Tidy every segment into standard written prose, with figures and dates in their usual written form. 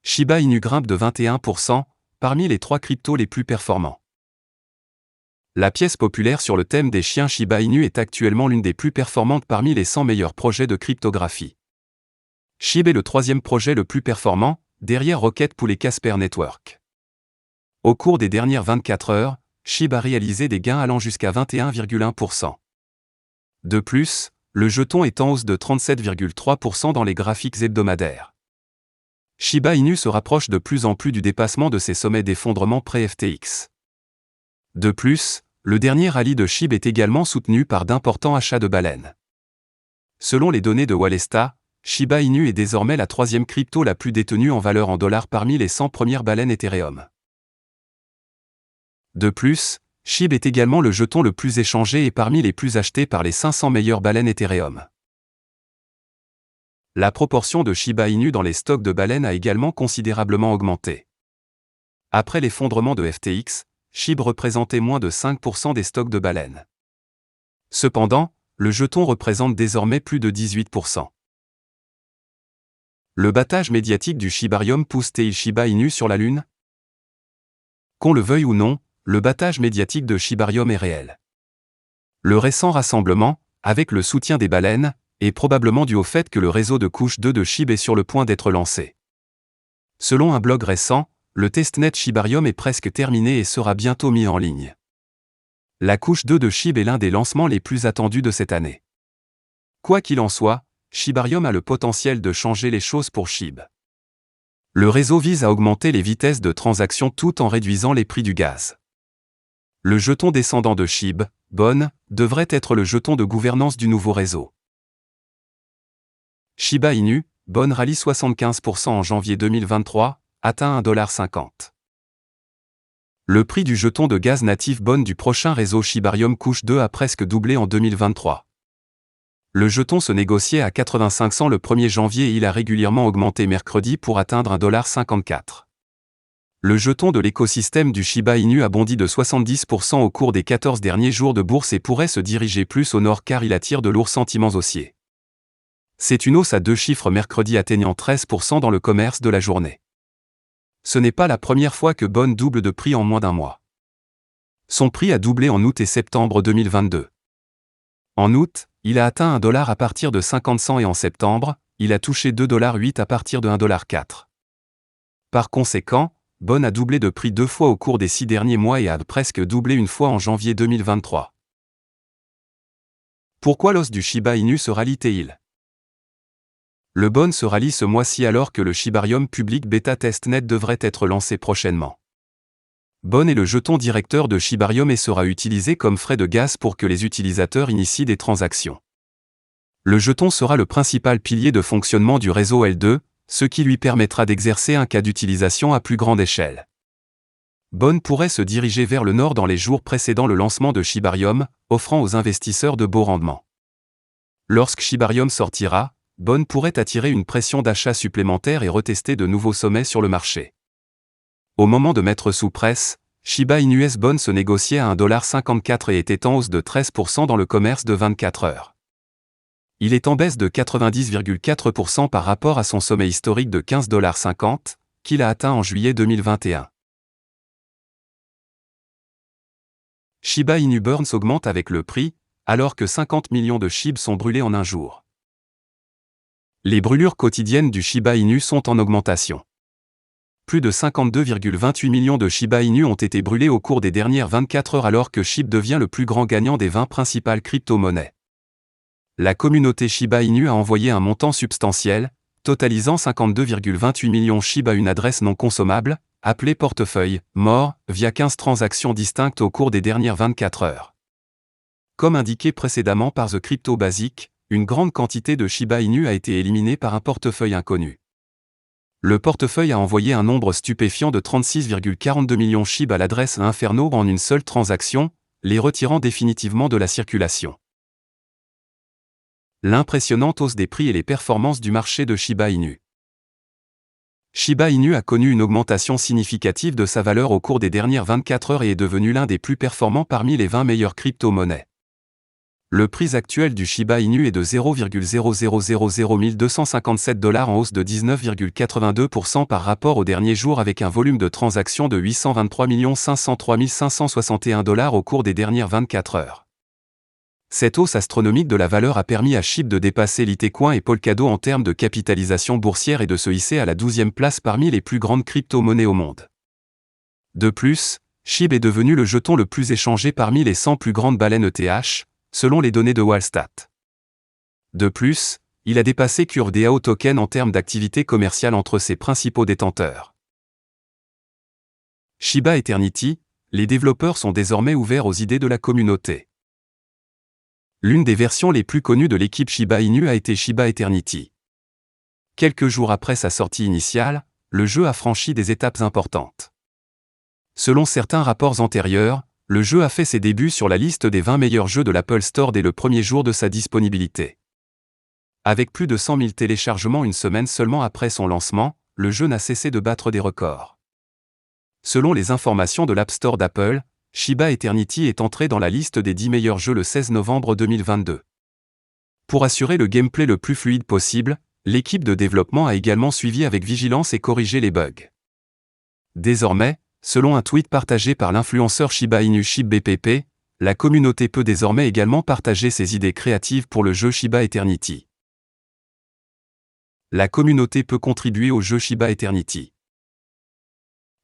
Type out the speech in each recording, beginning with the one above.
Shiba Inu grimpe de 21%, parmi les 3 cryptos les plus performants. La pièce populaire sur le thème des chiens Shiba Inu est actuellement l'une des plus performantes parmi les 100 meilleurs projets de cryptographie. SHIB est le 3e projet le plus performant, derrière Rocket Pool et Casper Network. Au cours des dernières 24 heures, SHIB a réalisé des gains allant jusqu'à 21,1%. De plus, le jeton est en hausse de 37,3% dans les graphiques hebdomadaires. Shiba Inu se rapproche de plus en plus du dépassement de ses sommets d'effondrement pré-FTX. De plus, le dernier rallye de SHIB est également soutenu par d'importants achats de baleines. Selon les données de Wallesta, Shiba Inu est désormais la 3e crypto la plus détenue en valeur en dollars parmi les 100 premières baleines Ethereum. De plus, SHIB est également le jeton le plus échangé et parmi les plus achetés par les 500 meilleures baleines Ethereum. La proportion de Shiba Inu dans les stocks de baleines a également considérablement augmenté. Après l'effondrement de FTX, SHIB représentait moins de 5% des stocks de baleines. Cependant, le jeton représente désormais plus de 18%. Le battage médiatique du Shibarium pousse-t-il Shiba Inu sur la Lune? Qu'on le veuille ou non, le battage médiatique de Shibarium est réel. Le récent rassemblement, avec le soutien des baleines, est probablement dû au fait que le réseau de couche 2 de SHIB est sur le point d'être lancé. Selon un blog récent, le testnet Shibarium est presque terminé et sera bientôt mis en ligne. La couche 2 de SHIB est l'un des lancements les plus attendus de cette année. Quoi qu'il en soit, Shibarium a le potentiel de changer les choses pour SHIB. Le réseau vise à augmenter les vitesses de transaction tout en réduisant les prix du gaz. Le jeton descendant de SHIB, BON, devrait être le jeton de gouvernance du nouveau réseau. Shiba Inu, BON rallie 75% en janvier 2023, atteint 1,50$. Le prix du jeton de gaz natif BON du prochain réseau Shibarium couche 2 a presque doublé en 2023. Le jeton se négociait à 85 cents le 1er janvier et il a régulièrement augmenté mercredi pour atteindre 1,54$. Le jeton de l'écosystème du Shiba Inu a bondi de 70% au cours des 14 derniers jours de bourse et pourrait se diriger plus au nord car il attire de lourds sentiments haussiers. C'est une hausse à 2 chiffres mercredi atteignant 13% dans le commerce de la journée. Ce n'est pas la première fois que BON double de prix en moins d'un mois. Son prix a doublé en août et septembre 2022. En août, il a atteint $1 à partir de 50 cents et en septembre, il a touché $2,08 à partir de 1,04$. Par conséquent, BON a doublé de prix 2 fois au cours des 6 derniers mois et a presque doublé une fois en janvier 2023. Pourquoi l'os du Shiba Inu se rallie-t-il? Le BON se rallie ce mois-ci alors que le Shibarium Public Beta Testnet devrait être lancé prochainement. BON est le jeton directeur de Shibarium et sera utilisé comme frais de gaz pour que les utilisateurs initient des transactions. Le jeton sera le principal pilier de fonctionnement du réseau L2, ce qui lui permettra d'exercer un cas d'utilisation à plus grande échelle. BON pourrait se diriger vers le nord dans les jours précédant le lancement de Shibarium, offrant aux investisseurs de beaux rendements. Lorsque Shibarium sortira, BON pourrait attirer une pression d'achat supplémentaire et retester de nouveaux sommets sur le marché. Au moment de mettre sous presse, Shiba Inu BON se négociait à 1,54$ et était en hausse de 13% dans le commerce de 24 heures. Il est en baisse de 90,4% par rapport à son sommet historique de 15,50$, qu'il a atteint en juillet 2021. Shiba Inu Burns augmente avec le prix, alors que 50 millions de SHIB sont brûlés en un jour. Les brûlures quotidiennes du Shiba Inu sont en augmentation. Plus de 52,28 millions de Shiba Inu ont été brûlés au cours des dernières 24 heures alors que SHIB devient le plus grand gagnant des 20 principales crypto-monnaies. La communauté Shiba Inu a envoyé un montant substantiel, totalisant 52,28 millions SHIB à une adresse non consommable, appelée portefeuille, mort, via 15 transactions distinctes au cours des dernières 24 heures. Comme indiqué précédemment par The Crypto Basic, une grande quantité de Shiba Inu a été éliminée par un portefeuille inconnu. Le portefeuille a envoyé un nombre stupéfiant de 36,42 millions SHIB à l'adresse Inferno en une seule transaction, les retirant définitivement de la circulation. L'impressionnante hausse des prix et les performances du marché de Shiba Inu. Shiba Inu a connu une augmentation significative de sa valeur au cours des dernières 24 heures et est devenu l'un des plus performants parmi les 20 meilleures crypto-monnaies. Le prix actuel du Shiba Inu est de 0,0000257 $ en hausse de 19,82% par rapport au dernier jour avec un volume de transactions de 823 503 561 $ au cours des dernières 24 heures. Cette hausse astronomique de la valeur a permis à SHIB de dépasser Litecoin et Polkadot en termes de capitalisation boursière et de se hisser à la 12e place parmi les plus grandes crypto-monnaies au monde. De plus, SHIB est devenu le jeton le plus échangé parmi les 100 plus grandes baleines ETH, selon les données de Wallstat. De plus, il a dépassé CurveDAO Token en termes d'activité commerciale entre ses principaux détenteurs. Shiba Eternity, les développeurs sont désormais ouverts aux idées de la communauté. L'une des versions les plus connues de l'équipe Shiba Inu a été Shiba Eternity. Quelques jours après sa sortie initiale, le jeu a franchi des étapes importantes. Selon certains rapports antérieurs, le jeu a fait ses débuts sur la liste des 20 meilleurs jeux de l'Apple Store dès le premier jour de sa disponibilité. Avec plus de 100 000 téléchargements une semaine seulement après son lancement, le jeu n'a cessé de battre des records. Selon les informations de l'App Store d'Apple, Shiba Eternity est entré dans la liste des 10 meilleurs jeux le 16 novembre 2022. Pour assurer le gameplay le plus fluide possible, l'équipe de développement a également suivi avec vigilance et corrigé les bugs. Désormais, selon un tweet partagé par l'influenceur Shiba Inu ShibBPP, la communauté peut désormais également partager ses idées créatives pour le jeu Shiba Eternity. La communauté peut contribuer au jeu Shiba Eternity.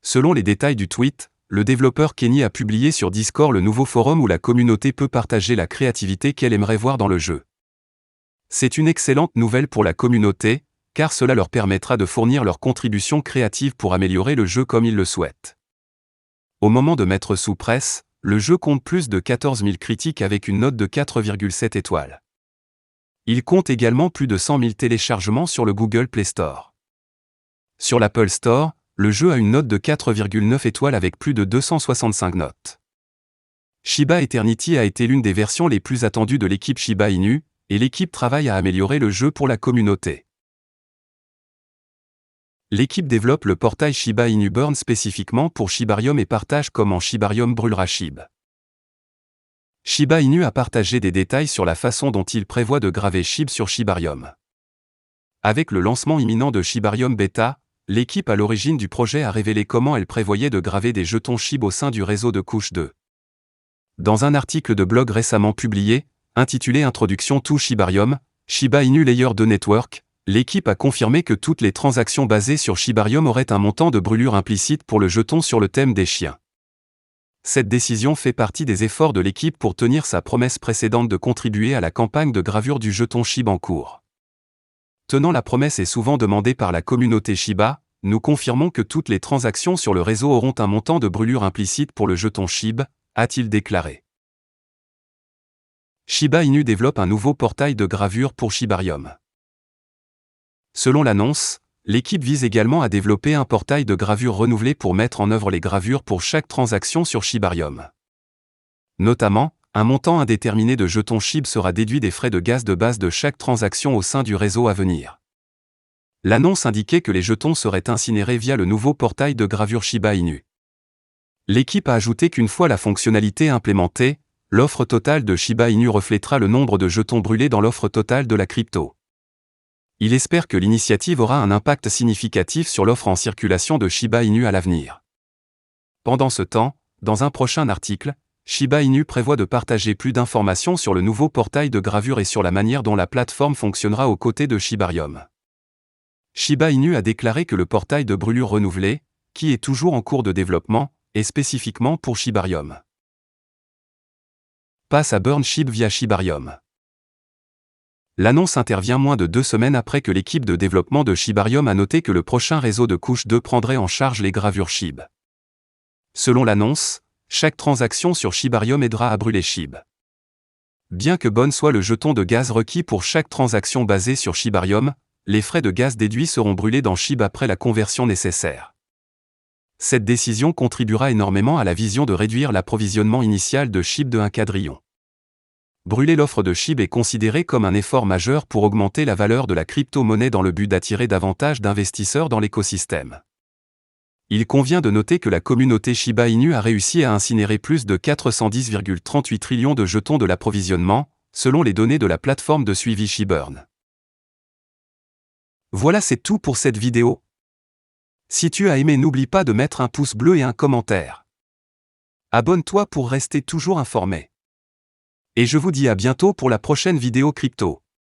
Selon les détails du tweet, le développeur Kenny a publié sur Discord le nouveau forum où la communauté peut partager la créativité qu'elle aimerait voir dans le jeu. C'est une excellente nouvelle pour la communauté, car cela leur permettra de fournir leurs contributions créatives pour améliorer le jeu comme ils le souhaitent. Au moment de mettre sous presse, le jeu compte plus de 14 000 critiques avec une note de 4,7 étoiles. Il compte également plus de 100 000 téléchargements sur le Google Play Store. Sur l'Apple Store, le jeu a une note de 4,9 étoiles avec plus de 265 notes. Shiba Eternity a été l'une des versions les plus attendues de l'équipe Shiba Inu, et l'équipe travaille à améliorer le jeu pour la communauté. L'équipe développe le portail Shiba Inu Burn spécifiquement pour Shibarium et partage comment Shibarium brûlera SHIB. Shiba Inu a partagé des détails sur la façon dont il prévoit de graver SHIB sur Shibarium. Avec le lancement imminent de Shibarium Beta, l'équipe à l'origine du projet a révélé comment elle prévoyait de graver des jetons SHIB au sein du réseau de couche 2. Dans un article de blog récemment publié, intitulé Introduction to Shibarium, Shiba Inu Layer 2 Network, l'équipe a confirmé que toutes les transactions basées sur Shibarium auraient un montant de brûlure implicite pour le jeton sur le thème des chiens. Cette décision fait partie des efforts de l'équipe pour tenir sa promesse précédente de contribuer à la campagne de gravure du jeton SHIB en cours. Tenant la promesse est souvent demandée par la communauté Shiba, nous confirmons que toutes les transactions sur le réseau auront un montant de brûlure implicite pour le jeton SHIB, a-t-il déclaré. Shiba Inu développe un nouveau portail de gravure pour Shibarium. Selon l'annonce, l'équipe vise également à développer un portail de gravure renouvelé pour mettre en œuvre les gravures pour chaque transaction sur Shibarium. Notamment, un montant indéterminé de jetons SHIB sera déduit des frais de gaz de base de chaque transaction au sein du réseau à venir. L'annonce indiquait que les jetons seraient incinérés via le nouveau portail de gravure Shiba Inu. L'équipe a ajouté qu'une fois la fonctionnalité implémentée, l'offre totale de Shiba Inu reflètera le nombre de jetons brûlés dans l'offre totale de la crypto. Il espère que l'initiative aura un impact significatif sur l'offre en circulation de Shiba Inu à l'avenir. Pendant ce temps, dans un prochain article, Shiba Inu prévoit de partager plus d'informations sur le nouveau portail de gravure et sur la manière dont la plateforme fonctionnera aux côtés de Shibarium. Shiba Inu a déclaré que le portail de brûlure renouvelé, qui est toujours en cours de développement, est spécifiquement pour Shibarium. Passe à Burn SHIB via Shibarium. L'annonce intervient moins de 2 semaines après que l'équipe de développement de Shibarium a noté que le prochain réseau de couche 2 prendrait en charge les gravures SHIB. Selon l'annonce, chaque transaction sur Shibarium aidera à brûler SHIB. Bien que bon soit le jeton de gaz requis pour chaque transaction basée sur Shibarium, les frais de gaz déduits seront brûlés dans SHIB après la conversion nécessaire. Cette décision contribuera énormément à la vision de réduire l'approvisionnement initial de SHIB de 1 quadrillion. Brûler l'offre de SHIB est considéré comme un effort majeur pour augmenter la valeur de la crypto-monnaie dans le but d'attirer davantage d'investisseurs dans l'écosystème. Il convient de noter que la communauté Shiba Inu a réussi à incinérer plus de 410,38 trillions de jetons de l'approvisionnement, selon les données de la plateforme de suivi Shibburn. Voilà, c'est tout pour cette vidéo. Si tu as aimé, n'oublie pas de mettre un pouce bleu et un commentaire. Abonne-toi pour rester toujours informé. Et je vous dis à bientôt pour la prochaine vidéo crypto.